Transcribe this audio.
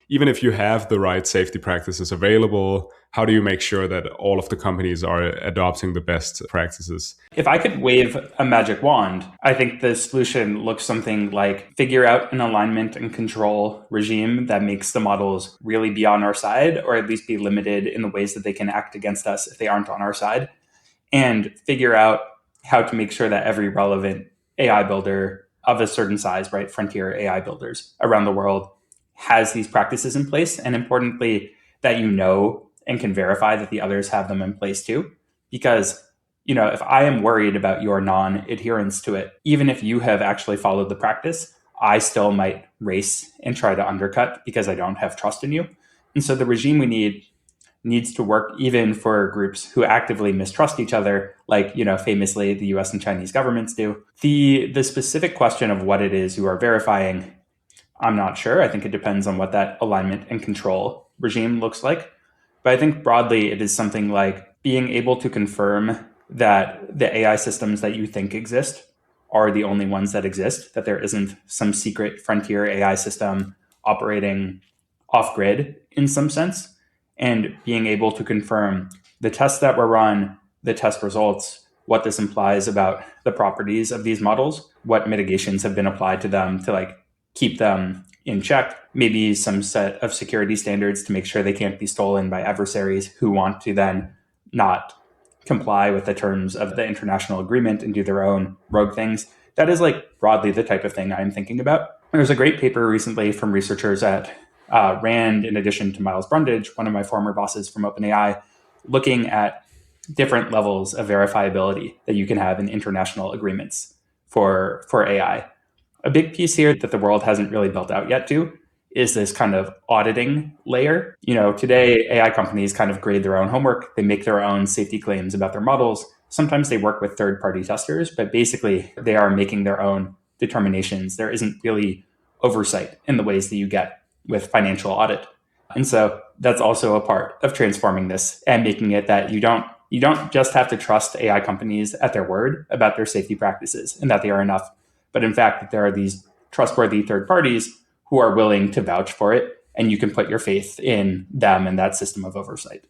even if you have the right safety practices available, how do you make sure that all of the companies are adopting the best practices? If I could wave a magic wand, I think the solution looks something like figure out an alignment and control regime that makes the models really be on our side, or at least be limited in the ways that they can act against us if they aren't on our side, and figure out how to make sure that every relevant AI builder of a certain size, right, frontier AI builders around the world, has these practices in place. And importantly, that you know and can verify that the others have them in place too. Because, if I am worried about your non-adherence to it, even if you have actually followed the practice, I still might race and try to undercut because I don't have trust in you. And so the regime we need needs to work even for groups who actively mistrust each other, like, famously the US and Chinese governments do. The specific question of what it is you are verifying, I'm not sure. I think it depends on what that alignment and control regime looks like. But I think broadly, it is something like being able to confirm that the AI systems that you think exist are the only ones that exist, that there isn't some secret frontier AI system operating off grid in some sense, and being able to confirm the tests that were run, the test results, what this implies about the properties of these models, what mitigations have been applied to them to keep them in check, maybe some set of security standards to make sure they can't be stolen by adversaries who want to then not comply with the terms of the international agreement and do their own rogue things. That is broadly the type of thing I'm thinking about. There's a great paper recently from researchers at Rand, in addition to Miles Brundage, one of my former bosses from OpenAI, looking at different levels of verifiability that you can have in international agreements for AI. A big piece here that the world hasn't really built out yet too is this kind of auditing layer. Today AI companies kind of grade their own homework. They make their own safety claims about their models. Sometimes they work with third-party testers, but basically they are making their own determinations. There isn't really oversight in the ways that you get with financial audit. And so that's also a part of transforming this and making it that you don't just have to trust AI companies at their word about their safety practices and that they are enough, but in fact that there are these trustworthy third parties who are willing to vouch for it, and you can put your faith in them and that system of oversight.